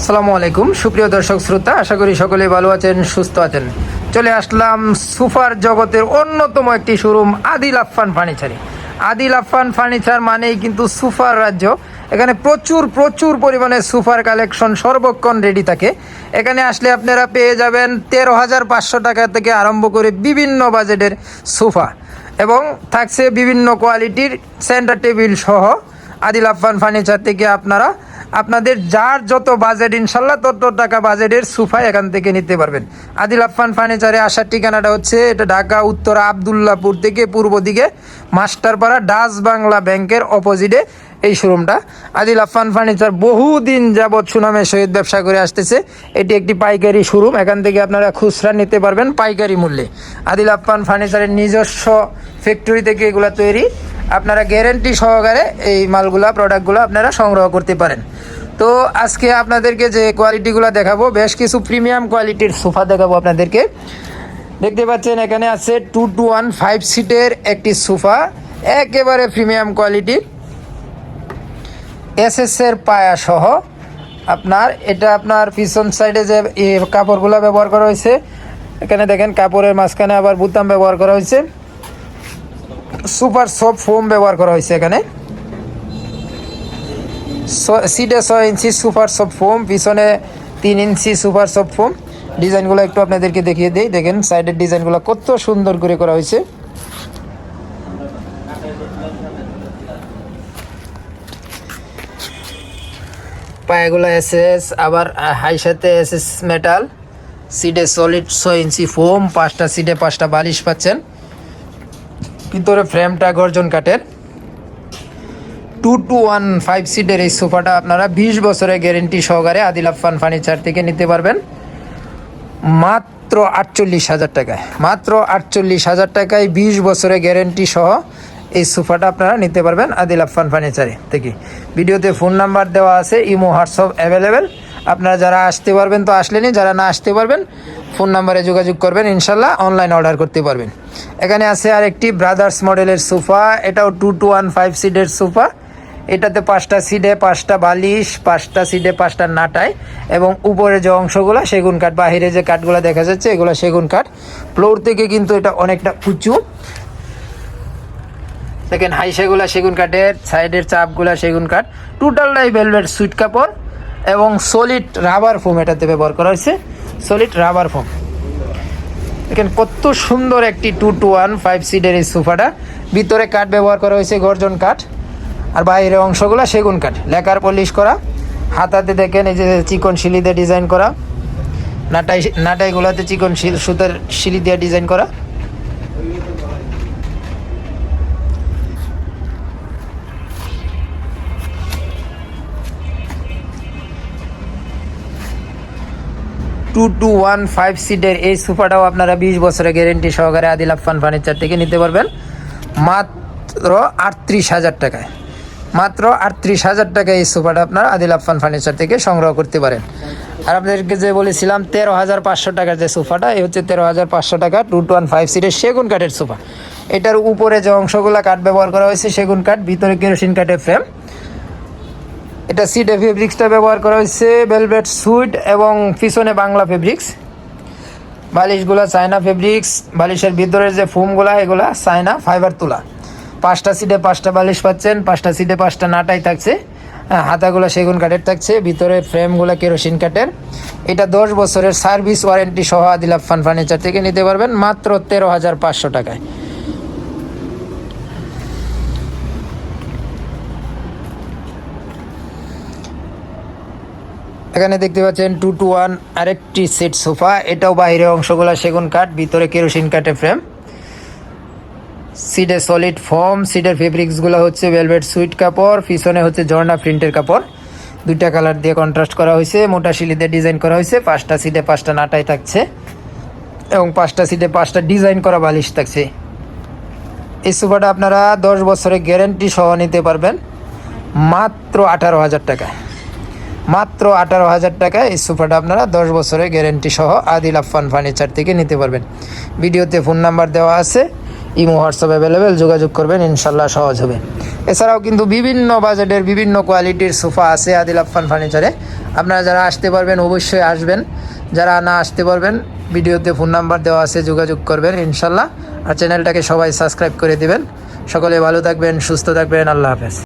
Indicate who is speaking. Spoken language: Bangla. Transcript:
Speaker 1: আসসালামু আলাইকুম সুপ্রিয় দর্শক শ্রোতা, আশা করি সকলেই ভালো আছেন, সুস্থ আছেন। চলে আসলাম সোফার জগতের অন্যতম একটি শোরুম আদিল আফফান ফার্নিচারে। আদিল আফফান ফার্নিচার মানেই কিন্তু সোফার রাজ্য। এখানে প্রচুর প্রচুর পরিমাণে সোফার কালেকশন সর্বক্ষণ রেডি থাকে। এখানে আসলে আপনারা পেয়ে যাবেন 13,500 টাকা থেকে আরম্ভ করে বিভিন্ন বাজেটের সোফা, এবং থাকছে বিভিন্ন কোয়ালিটির সেন্টার টেবিল সহ। আদিল আফফান ফার্নিচার থেকে আপনারা আপনাদের যার যত বাজেট ইনশাল্লাহ তত টাকা বাজেটের সোফা এখান থেকে নিতে পারবেন। আদিল আফফান ফার্নিচারে আসার ঠিকানাটা হচ্ছে এটা ঢাকা উত্তরা আবদুল্লাপুর থেকে পূর্ব দিকে মাস্টারপাড়া ডাচ বাংলা ব্যাংকের অপোজিটে এই শোরুমটা। আদিল আফফান ফার্নিচার বহুদিন যাবৎ সুনামের সহিত ব্যবসা করে আসতেছে। এটি একটি পাইকারি শোরুম, এখান থেকে আপনারা খুচরা নিতে পারবেন পাইকারি মূল্যে। আদিল আফফান ফার্নিচারের নিজস্ব ফ্যাক্টরি থেকে এগুলো তৈরি, আপনারা গ্যারেন্টি সহকারে এই মালগুলা প্রোডাক্টগুলো আপনারা সংগ্রহ করতে পারেন। তো আজকে আপনাদেরকে যে কোয়ালিটিগুলো দেখাবো, বেশ কিছু প্রিমিয়াম কোয়ালিটির সোফা দেখাবো আপনাদেরকে। দেখতে পাচ্ছেন এখানে আছে 2-1 5 সিটের একটি সোফা, একেবারে প্রিমিয়াম কোয়ালিটি, এসএসের পায়া সহ। এটা আপনার পিছন সাইডে যে কাপড়গুলো ব্যবহার করা হয়েছে, এখানে দেখেন কাপড়ের মাঝখানে আবার বুতাম ব্যবহার করা হয়েছে, সুপার সফট ফোম ব্যবহার করা হয়েছে। এখানে সিটে 6 ইঞ্চি সুপার সফট ফোম, পিছনে 3 ইঞ্চি সুপার সফট ফোম। ডিজাইনগুলো একটু আপনাদেরকে দেখিয়ে দিই, দেখেন সাইডের ডিজাইনগুলো কত সুন্দর করে করা হয়েছে। পায়াগুলো এসএস, আবার হাই সাথে এসএস মেটাল। সিটে সলিড 6 ইঞ্চি ফোম, 5টা সিটে 5টা বালিশ পাচ্ছেন। ভিতরে ফ্রেমটা গর্জন কাঠের। 2-1 5 সিটের এই সোফাটা আপনারা 20 বছরের গ্যারেন্টি সহকারে আদিল আফফান ফার্নিচার থেকে নিতে পারবেন মাত্র 48,000 টাকায়। মাত্র 48,000 টাকায় 20 বছরের গ্যারেন্টি সহ এই সোফাটা আপনারা নিতে পারবেন আদিল আফফান ফার্নিচারে থেকে। ভিডিওতে ফোন নাম্বার দেওয়া আছে, ইমো হোয়াটসঅ্যাপ অ্যাভেলেবেল। আপনারা যারা আসতে পারবেন তো আসলেনই, যারা না আসতে পারবেন ফোন নাম্বারে যোগাযোগ করবেন, ইনশাল্লাহ অনলাইন অর্ডার করতে পারবেন। এখানে আছে আরেকটি ব্রাদার্স মডেলের সোফা, এটাও 2-1 5 সিটের সোফা। এটাতে 5টা সিটে 5টা বালিশ, 5টা সিটে 5টা নাটাই, এবং উপরে যে অংশগুলো সেগুন কাঠ, বাহিরে যে কাঠগুলো দেখা যাচ্ছে এগুলো সেগুন কাঠ। ফ্লোর থেকে কিন্তু এটা অনেকটা উঁচু, দেখেন হাইসাগুলা সেগুন কাঠের, সাইডের চাপগুলা সেগুন কাঠ, টোটালটাই ভেলভেট সুইট কাপড় এবং সলিড রাবার ফোম এটাতে ব্যবহার করা হয়েছে, সলিড রাবার ফোম। দেখেন কত সুন্দর একটি 2-1 5 সিটের এই সোফাটা। ভিতরে কাঠ ব্যবহার করা হয়েছে গর্জন কাঠ, আর বাইরের অংশগুলো সেগুন কাঠ, লেকার পলিশ করা। হাতাতে দেখেন এই যে চিকন শিলি দিয়ে ডিজাইন করা, নাটাইগুলোতে চিকন সুতার শিলি দিয়ে ডিজাইন করা। টু 1 5 সিটের এই সোফাটাও আপনারা 20 বছরের গ্যারেন্টি সহকারে আদিল আফফান ফার্নিচার থেকে নিতে পারবেন মাত্র 38,000 টাকায়। মাত্র 38,000 টাকায় এই সোফাটা আপনারা আদিল আফফান ফার্নিচার থেকে সংগ্রহ করতে পারেন। আর আপনাদেরকে যে বলেছিলাম 13,500 টাকার যে সোফাটা, এই হচ্ছে 13,500 টাকা 2-1 5 সিটের সেগুন কাঠের সোফা। এটার উপরে যে অংশগুলো কাঠ ব্যবহার করা হয়েছে সেগুন কাঠ, ভিতরে কেরোসিন কাঠের ফ্রেম। এটা সিটে ফেব্রিক্সটা ব্যবহার করা হয়েছে ভেলভেট সুইট এবং পিছনে বাংলা ফেব্রিক্স। বালিশগুলো চায়না ফেব্রিক্স, বালিশের ভিতরের যে ফোমগুলা এগুলা চায়না ফাইবার তোলা। 5টা সিটে 5টা বালিশ পাচ্ছেন, 5টা সিটে 5টা নাটাই থাকছে, হাতাগুলো সেগুন কাঠের থাকছে, ভিতরে ফ্রেমগুলো কেরোসিন কাঠের। এটা 10 বছরের সার্ভিস ওয়ারেন্টি সহ আদিল আফফান ফার্নিচার থেকে নিতে পারবেন মাত্র 13,500 টাকায়। এখানে দেখতে পাচ্ছেন 2-1 আরেকটি সেট সোফা, এটাও বাইরের অংশগুলো সেগুন কাঠ, ভিতরে কেরোসিন কাঠের ফ্রেম। সিটে সলিড ফোম, সিটের ফেব্রিক্সগুলো হচ্ছে ভেলভেট সুইট কাপড়, পিছনে হচ্ছে ঝর্ণা প্রিন্টের কাপড়, 2টা কালার দিয়ে কন্ট্রাস্ট করা হয়েছে, মোটা শিলিতে ডিজাইন করা হয়েছে। 5টা সিটে 5টা নাটাই থাকছে এবং 5টা সিটে 5টা ডিজাইন করা বালিশ থাকছে। এই সোফাটা আপনারা 10 বছরের গ্যারেন্টি সহ নিতে পারবেন মাত্র 18,000 টাকায়। মাত্র 18,000 টাকায় এই সোফাটা আপনারা 10 বছরের গ্যারেন্টি সহ আদিল আফফান ফার্নিচার থেকে নিতে পারবেন। ভিডিওতে ফোন নাম্বার দেওয়া আছে, ইমো হোয়াটসঅ্যাপ অ্যাভেলেবেল, যোগাযোগ করবেন, ইনশাল্লাহ সহজ হবে। এছাড়াও কিন্তু বিভিন্ন বাজেটের বিভিন্ন কোয়ালিটির সোফা আছে আদিল আফফান ফার্নিচারে। আপনারা যারা আসতে পারবেন অবশ্যই আসবেন, যারা না আসতে পারবেন ভিডিওতে ফোন নাম্বার দেওয়া আছে, যোগাযোগ করবেন ইনশাল্লাহ। আর চ্যানেলটাকে সবাই সাবস্ক্রাইব করে দিবেন। সকলে ভালো থাকবেন, সুস্থ থাকবেন, আল্লাহ হাফেজ।